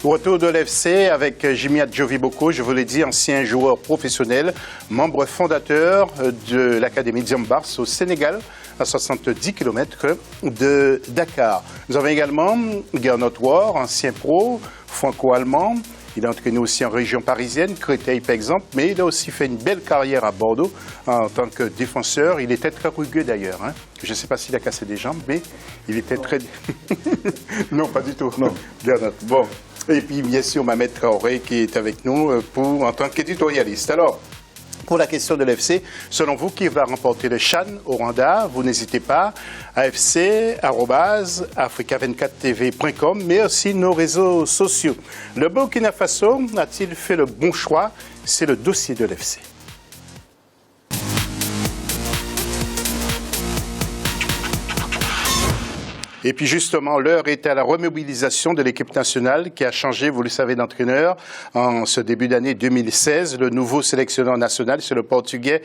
Retour de l'FC avec Jimmy Adjoviboko, je vous l'ai dit, ancien joueur professionnel, membre fondateur de l'Académie Diambars au Sénégal, à 70 km de Dakar. Nous avons également Gernot Rohr, ancien pro, franco-allemand. Il a entraîné aussi en région parisienne, Créteil par exemple, mais il a aussi fait une belle carrière à Bordeaux en tant que défenseur. Il était très rugueux d'ailleurs. Hein. Je ne sais pas s'il a cassé des jambes, mais il était très... Non, pas du tout. Non. Bon. Et puis bien sûr, Mohamed Traoré qui est avec nous en tant qu'éditorialiste. Alors, pour la question de l'FC, selon vous, qui va remporter le CHAN au Rwanda? Vous n'hésitez pas, afc@africa24tv.com, mais aussi nos réseaux sociaux. Le Burkina Faso a-t-il fait le bon choix? C'est le dossier de l'FC. Et puis justement, l'heure est à la remobilisation de l'équipe nationale qui a changé, vous le savez, d'entraîneur en ce début d'année 2016. Le nouveau sélectionneur national, c'est le Portugais,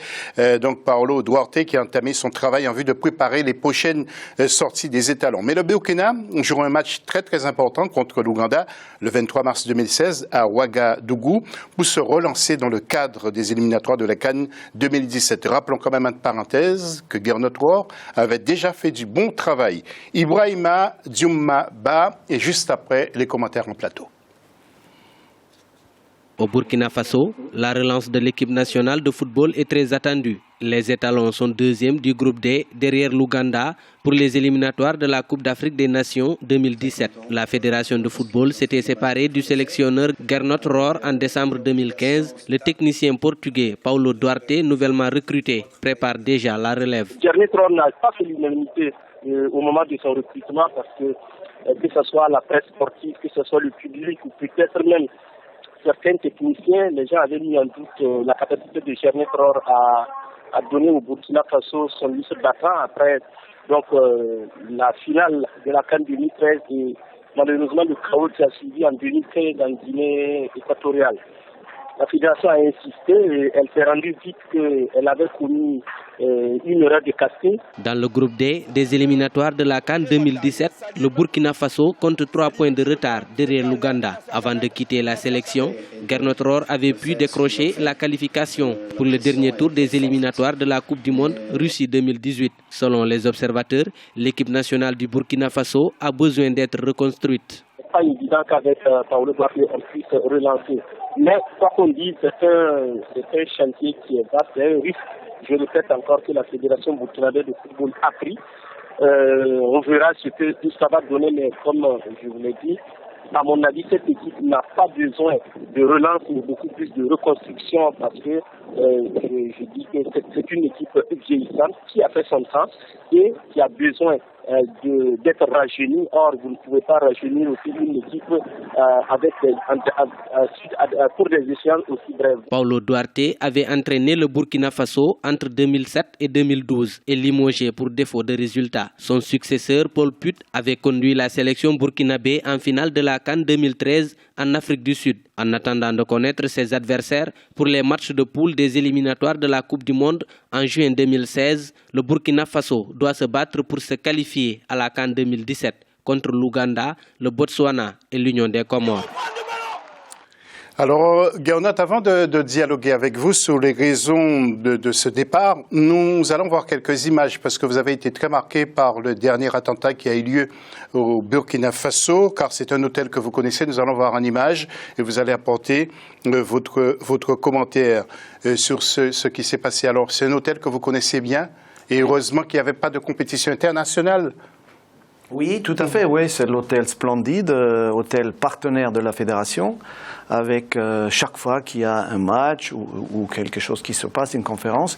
donc Paulo Duarte, qui a entamé son travail en vue de préparer les prochaines sorties des étalons. Mais le Burkina jouera un match très très important contre l'Ouganda le 23 mars 2016 à Ouagadougou pour se relancer dans le cadre des éliminatoires de la CAN 2017. Rappelons quand même entre parenthèses que Gernot Rohr avait déjà fait du bon travail. Ibrahima Diouma Ba et juste après les commentaires en plateau. Au Burkina Faso, la relance de l'équipe nationale de football est très attendue. Les étalons sont deuxièmes du groupe D derrière l'Ouganda pour les éliminatoires de la Coupe d'Afrique des Nations 2017. La fédération de football s'était séparée du sélectionneur Gernot Rohr en décembre 2015. Le technicien portugais Paulo Duarte, nouvellement recruté, prépare déjà la relève. Gernot Rohr n'a pas fait l'unanimité au moment de son recrutement parce que ce soit la presse sportive, que ce soit le public ou peut-être même certains techniciens, les gens avaient mis en doute la capacité de Gernot Rohr à donner au Burkina Faso son liste d'attaque après donc la finale de la CAN 2013 et malheureusement le chaos qui a suivi en 2013 en Guinée équatoriale. La fédération a insisté et elle s'est rendue vite qu'elle avait commis une erreur de casting. Dans le groupe D des éliminatoires de la CAN 2017, le Burkina Faso compte 3 points de retard derrière l'Ouganda. Avant de quitter la sélection, Gernot Rohr avait pu décrocher la qualification pour le dernier tour des éliminatoires de la Coupe du Monde Russie 2018. Selon les observateurs, l'équipe nationale du Burkina Faso a besoin d'être reconstruite. Pas évident qu'avec Paulo Duarte on puisse relancer. Mais quoi qu'on dise, c'est un chantier qui est vaste, c'est un risque. Je répète encore que la Fédération burkinabé de football a pris. On verra ce que tout ça va donner, mais comme je vous l'ai dit, à mon avis, cette équipe n'a pas besoin de relance, mais beaucoup plus de reconstruction parce que je dis que c'est une équipe vieillissante qui a fait son temps et qui a besoin d'être rajeunie. Or, vous ne pouvez pas rajeunir aussi une équipe pour des échéances aussi brèves. Paulo Duarte avait entraîné le Burkina Faso entre 2007 et 2012 et limogé pour défaut de résultats. Son successeur, Paul Put, avait conduit la sélection burkinabé en finale de la CAN 2013 en Afrique du Sud. En attendant de connaître ses adversaires pour les matchs de poule des éliminatoires de la Coupe du Monde en juin 2016, le Burkina Faso doit se battre pour se qualifier à la CAN 2017 contre l'Ouganda, le Botswana et l'Union des Comores. Alors, Gernot, avant de dialoguer avec vous sur les raisons de ce départ, nous allons voir quelques images parce que vous avez été très marqué par le dernier attentat qui a eu lieu au Burkina Faso, car c'est un hôtel que vous connaissez. Nous allons voir en image et vous allez apporter votre commentaire sur ce qui s'est passé. Alors, c'est un hôtel que vous connaissez bien et heureusement qu'il n'y avait pas de compétition internationale. Oui, tout à fait. Oui, c'est l'hôtel Splendide, hôtel partenaire de la fédération, avec chaque fois qu'il y a un match ou quelque chose qui se passe, une conférence,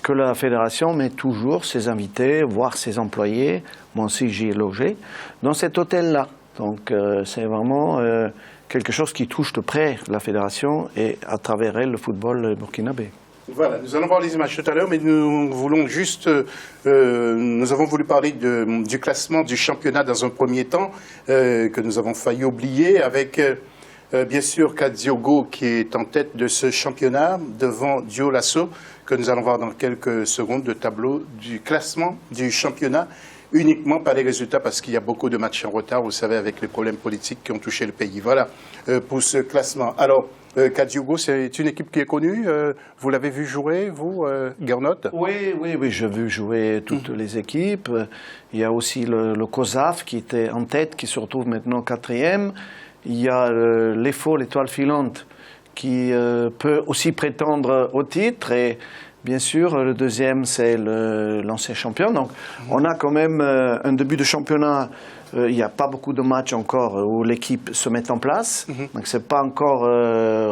que la fédération met toujours ses invités, voire ses employés, moi aussi j'y ai logé, dans cet hôtel-là. Donc c'est vraiment quelque chose qui touche de près la fédération et à travers elle le football burkinabé. Voilà, nous allons voir les images tout à l'heure, mais nous voulons juste, nous avons voulu parler du classement du championnat dans un premier temps, que nous avons failli oublier, avec bien sûr Kadziogo qui est en tête de ce championnat, devant Dio Lasso, que nous allons voir dans quelques secondes, le tableau du classement du championnat. uniquement par les résultats, parce qu'il y a beaucoup de matchs en retard, vous savez, avec les problèmes politiques qui ont touché le pays. Voilà pour ce classement. Alors, Kadiougo, c'est une équipe qui est connue. Vous l'avez vu jouer, vous, Gernot? Oui, j'ai vu jouer toutes les équipes. Il y a aussi le COSAF qui était en tête, qui se retrouve maintenant 4e. Il y a l'EFO, l'étoile filante, qui peut aussi prétendre au titre. Et bien sûr, le deuxième, c'est l'ancien champion. Donc, on a quand même un début de championnat. Il n'y a pas beaucoup de matchs encore où l'équipe se met en place. Donc, ce n'est pas encore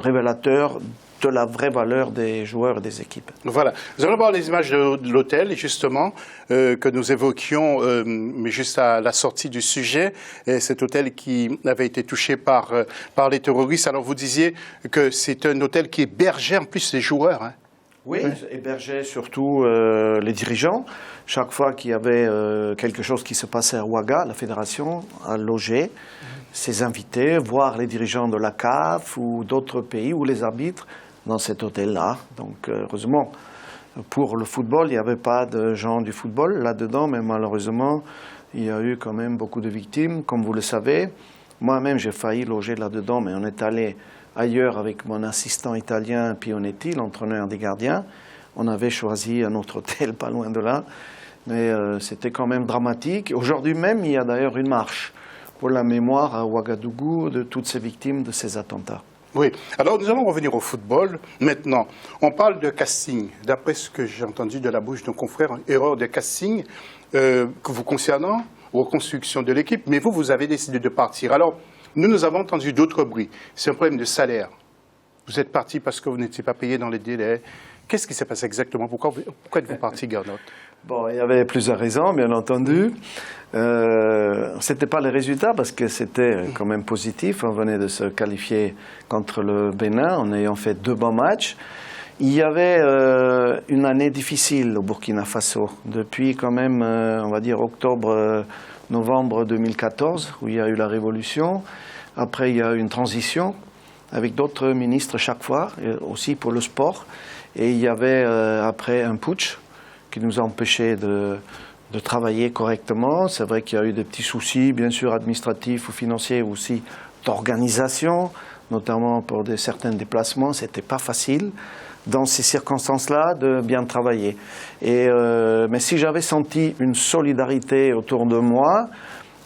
révélateur de la vraie valeur des joueurs et des équipes. Voilà. Nous allons voir les images de l'hôtel, justement, que nous évoquions, mais juste à la sortie du sujet. Et cet hôtel qui avait été touché par les terroristes. Alors, vous disiez que c'est un hôtel qui hébergeait en plus les joueurs, hein. Oui, hébergeait surtout les dirigeants. Chaque fois qu'il y avait quelque chose qui se passait à Ouaga, la fédération a logé ses invités, voire les dirigeants de la CAF ou d'autres pays ou les arbitres dans cet hôtel-là. Donc heureusement, pour le football, il n'y avait pas de gens du football là-dedans, mais malheureusement, il y a eu quand même beaucoup de victimes, comme vous le savez. Moi-même, j'ai failli loger là-dedans, mais on est allé ailleurs avec mon assistant italien Pionetti, l'entraîneur des gardiens. On avait choisi un autre hôtel pas loin de là, mais c'était quand même dramatique. Aujourd'hui même, il y a d'ailleurs une marche pour la mémoire à Ouagadougou de toutes ces victimes de ces attentats. Oui, alors nous allons revenir au football. Maintenant, on parle de casting. D'après ce que j'ai entendu de la bouche d'un confrère, erreur de casting que vous concernant, reconstruction de l'équipe, mais vous avez décidé de partir. Alors, nous avons entendu d'autres bruits. C'est un problème de salaire. Vous êtes parti parce que vous n'étiez pas payé dans les délais. Qu'est-ce qui s'est passé exactement? Pourquoi êtes-vous parti, Gernot? Bon, il y avait plusieurs raisons, bien entendu. Ce n'était pas les résultats parce que c'était quand même positif. On venait de se qualifier contre le Bénin en ayant fait 2 bons matchs. Il y avait une année difficile au Burkina Faso. Depuis quand même, on va dire, novembre 2014, où il y a eu la révolution. Après, il y a eu une transition avec d'autres ministres chaque fois, aussi pour le sport. Et il y avait après un putsch qui nous a empêchés de travailler correctement. C'est vrai qu'il y a eu des petits soucis, bien sûr, administratifs ou financiers, aussi d'organisation, notamment pour certains déplacements. Ce n'était pas facile, dans ces circonstances-là, de bien travailler. Mais si j'avais senti une solidarité autour de moi,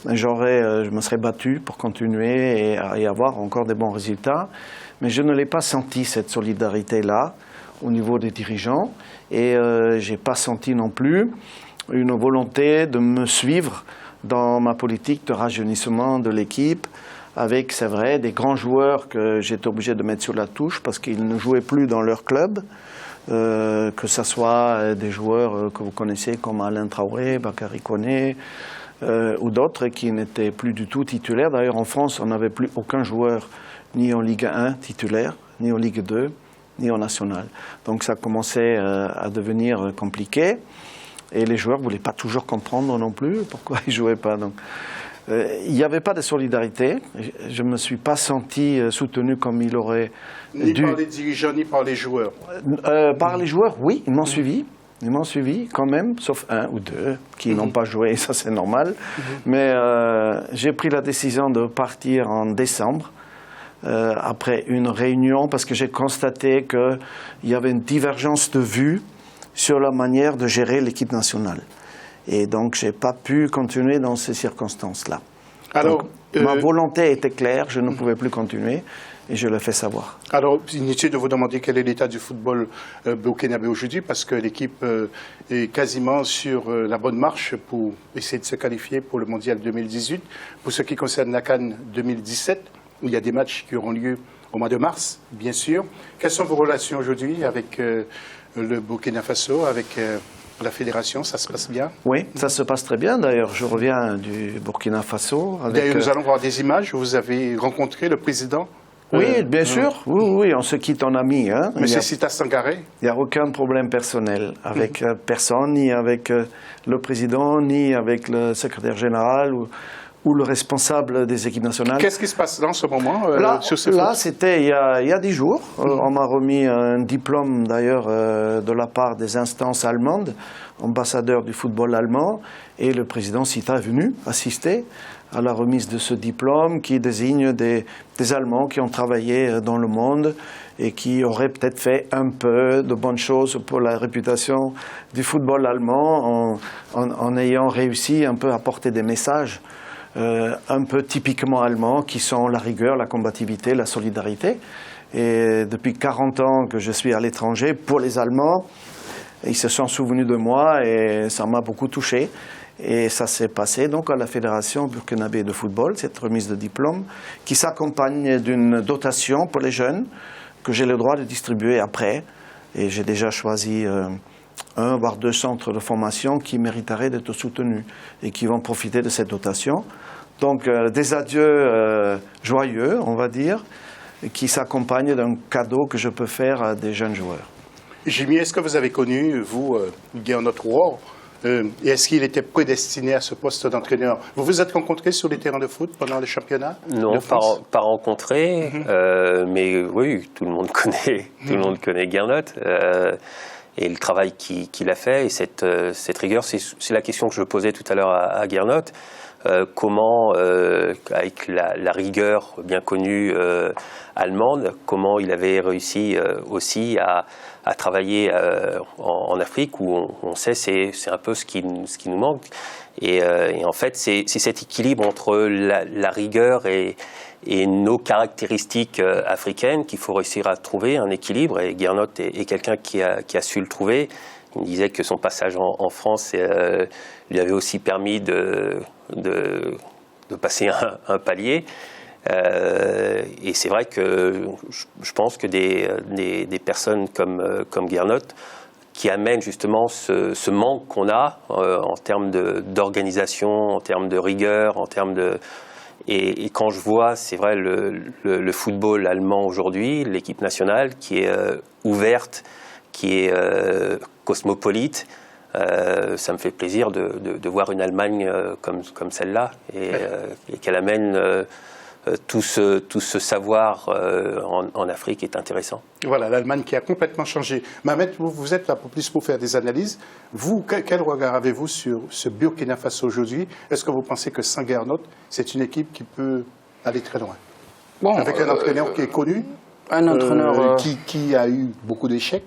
je me serais battu pour continuer et avoir encore des bons résultats. Mais je ne l'ai pas senti, cette solidarité-là, au niveau des dirigeants. Et je n'ai pas senti non plus une volonté de me suivre dans ma politique de rajeunissement de l'équipe, avec, c'est vrai, des grands joueurs que j'étais obligé de mettre sur la touche parce qu'ils ne jouaient plus dans leur club, que ce soit des joueurs que vous connaissez comme Alain Traoré, Bakary Koné, ou d'autres qui n'étaient plus du tout titulaires. D'ailleurs, en France, on n'avait plus aucun joueur, ni en Ligue 1 titulaire, ni en Ligue 2, ni en National. Donc ça commençait à devenir compliqué. Et les joueurs ne voulaient pas toujours comprendre non plus pourquoi ils ne jouaient pas. Donc, il n'y avait pas de solidarité. Je ne me suis pas senti soutenu comme il aurait dû. Ni par les dirigeants, ni par les joueurs. Par les joueurs, oui, ils m'ont suivi. Ils m'ont suivi quand même, sauf 1 ou 2 qui n'ont pas joué, ça c'est normal. Mais j'ai pris la décision de partir en décembre, après une réunion, parce que j'ai constaté qu'il y avait une divergence de vues sur la manière de gérer l'équipe nationale. Et donc, je n'ai pas pu continuer dans ces circonstances-là. Alors, ma volonté était claire, je ne pouvais plus continuer, et je l'ai fait savoir. Alors, inutile de vous demander quel est l'état du football burkinabé aujourd'hui, parce que l'équipe est quasiment sur la bonne marche pour essayer de se qualifier pour le Mondial 2018. Pour ce qui concerne la CAN 2017, il y a des matchs qui auront lieu au mois de mars, bien sûr. Quelles sont vos relations aujourd'hui avec le Burkina Faso, avec la fédération? Ça se passe bien? Oui, ça se passe très bien. D'ailleurs, je reviens du Burkina Faso. D'ailleurs, nous allons voir des images où vous avez rencontré le président. Oui, bien sûr. Oui, on se quitte en ami. Hein. Monsieur Sita Sangaré. Il n'y a aucun problème personnel avec personne, ni avec le président, ni avec le secrétaire général ou le responsable des équipes nationales. Qu'est-ce qui se passe là en ce moment sur ces Là, fautes? c'était il y a 10 jours. On m'a remis un diplôme d'ailleurs de la part des instances allemandes, ambassadeur du football allemand, et le président Sita est venu assister à la remise de ce diplôme qui désigne des Allemands qui ont travaillé dans le monde et qui auraient peut-être fait un peu de bonnes choses pour la réputation du football allemand en ayant réussi un peu à porter des messages un peu typiquement allemands qui sont la rigueur, la combativité, la solidarité. Et depuis 40 ans que je suis à l'étranger, pour les Allemands, ils se sont souvenus de moi et ça m'a beaucoup touché. Et ça s'est passé donc à la Fédération burkinabé de football, cette remise de diplôme, qui s'accompagne d'une dotation pour les jeunes que j'ai le droit de distribuer après. Et j'ai déjà choisi un voire 2 centres de formation qui mériteraient d'être soutenus et qui vont profiter de cette dotation. Donc des adieux joyeux, on va dire, qui s'accompagnent d'un cadeau que je peux faire à des jeunes joueurs. Jimmy, est-ce que vous avez connu, vous, Gernot Rohr, et est-ce qu'il était prédestiné à ce poste d'entraîneur? Vous vous êtes rencontrés sur les terrains de foot pendant le championnat? Non, pas rencontré, mais oui, tout le monde connaît Gernot. Et le travail qu'il a fait, et cette rigueur, c'est la question que je posais tout à l'heure à Gernot. Comment, avec la rigueur bien connue allemande, comment il avait réussi aussi à travailler en Afrique, où on sait c'est un peu ce qui nous manque. Et en fait, c'est cet équilibre entre la rigueur et nos caractéristiques africaines qu'il faut réussir à trouver, un équilibre. Et Gernot est quelqu'un qui a su le trouver. Il me disait que son passage en France lui avait aussi permis de passer un palier. Et c'est vrai que je pense que des personnes comme Gernot, qui amènent justement ce manque qu'on a en termes d'organisation, en termes de rigueur, en termes de... Et quand je vois, c'est vrai, le football allemand aujourd'hui, l'équipe nationale qui est ouverte, qui est cosmopolite, ça me fait plaisir de voir une Allemagne comme celle-là et qu'elle amène tout ce savoir en Afrique est intéressant. Voilà, l'Allemagne qui a complètement changé. Mamet, vous êtes là plus pour faire des analyses. Vous, quel regard avez-vous sur ce Burkina Faso aujourd'hui? Est-ce que vous pensez que sans Gernot, c'est une équipe qui peut aller très loin? Bon, avec un entraîneur qui est connu, un entraîneur qui a eu beaucoup d'échecs.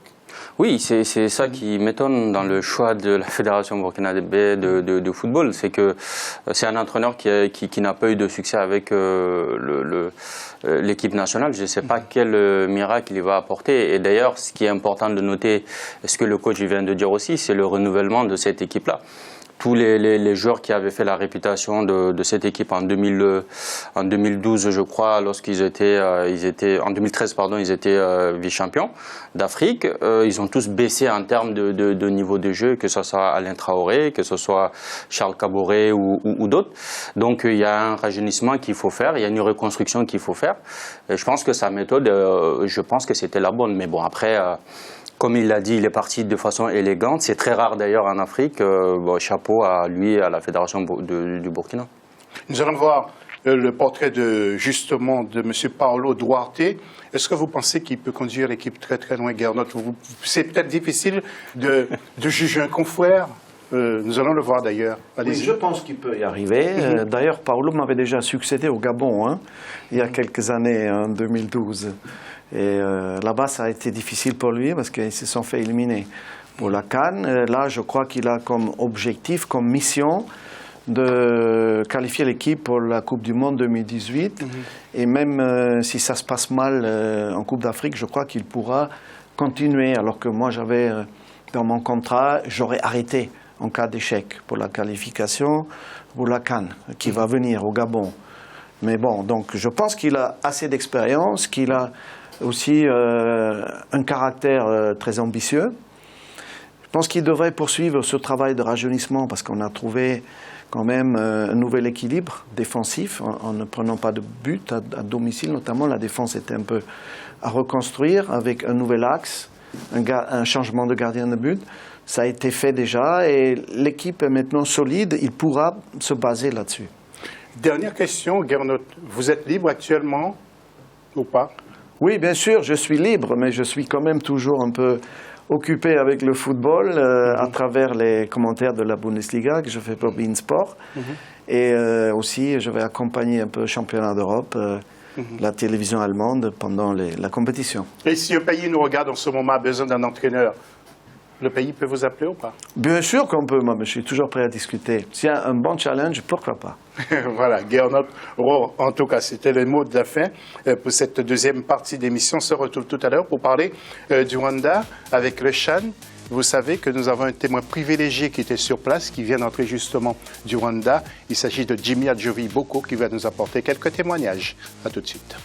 Oui, c'est ça qui m'étonne dans le choix de la Fédération burkinabé de football, c'est que c'est un entraîneur qui n'a pas eu de succès avec l'équipe nationale. Je ne sais pas quel miracle il va apporter. Et d'ailleurs, ce qui est important de noter, ce que le coach vient de dire aussi, c'est le renouvellement de cette équipe-là. Tous les joueurs qui avaient fait la réputation de cette équipe en 2012, je crois, lorsqu'ils étaient, en 2013, pardon, ils étaient vice-champions d'Afrique. Ils ont tous baissé en termes de niveau de jeu, que ce soit Alain Traoré, que ce soit Charles Caboret ou d'autres. Donc il y a un rajeunissement qu'il faut faire, il y a une reconstruction qu'il faut faire. Et je pense que sa méthode, je pense que c'était la bonne. Mais bon, après... Comme il l'a dit, il est parti de façon élégante. C'est très rare d'ailleurs en Afrique. Chapeau à lui et à la Fédération du Burkina. Nous allons voir le portrait de M. Paulo Duarte. Est-ce que vous pensez qu'il peut conduire l'équipe très très loin, Gernot? C'est peut-être difficile de juger un confrère. Nous allons le voir d'ailleurs. Oui, je pense qu'il peut y arriver. D'ailleurs, Paulo m'avait déjà succédé au Gabon, il y a quelques années, en 2012. Et là-bas, ça a été difficile pour lui parce qu'ils se sont fait éliminer pour la CAN. Là, je crois qu'il a comme objectif, comme mission, de qualifier l'équipe pour la Coupe du Monde 2018. Et même si ça se passe mal en Coupe d'Afrique, je crois qu'il pourra continuer. Alors que moi, j'avais dans mon contrat, j'aurais arrêté en cas d'échec pour la qualification pour la CAN qui va venir au Gabon. Mais bon, donc je pense qu'il a assez d'expérience, qu'il a aussi un caractère très ambitieux. Je pense qu'il devrait poursuivre ce travail de rajeunissement parce qu'on a trouvé quand même un nouvel équilibre défensif en ne prenant pas de but à domicile. Notamment, la défense était un peu à reconstruire avec un nouvel axe, un changement de gardien de but. Ça a été fait déjà et l'équipe est maintenant solide. Il pourra se baser là-dessus. Dernière question, Gernot. Vous êtes libre actuellement ou pas? Oui, bien sûr, je suis libre, mais je suis quand même toujours un peu occupé avec le football à travers les commentaires de la Bundesliga que je fais pour beIN Sport. Et aussi, je vais accompagner un peu le championnat d'Europe, la télévision allemande pendant la compétition. Et si un pays nous regarde en ce moment a besoin d'un entraîneur, le pays peut vous appeler ou pas? Bien sûr qu'on peut, moi, mais je suis toujours prêt à discuter. S'il y a un bon challenge, pourquoi pas? Voilà, Gernot Rohr, en tout cas, c'était le mot de la fin pour cette deuxième partie d'émission. On se retrouve tout à l'heure pour parler du Rwanda avec le CHAN. Vous savez que nous avons un témoin privilégié qui était sur place, qui vient d'entrer justement du Rwanda. Il s'agit de Jimmy Adjovi Boko qui va nous apporter quelques témoignages. À tout de suite.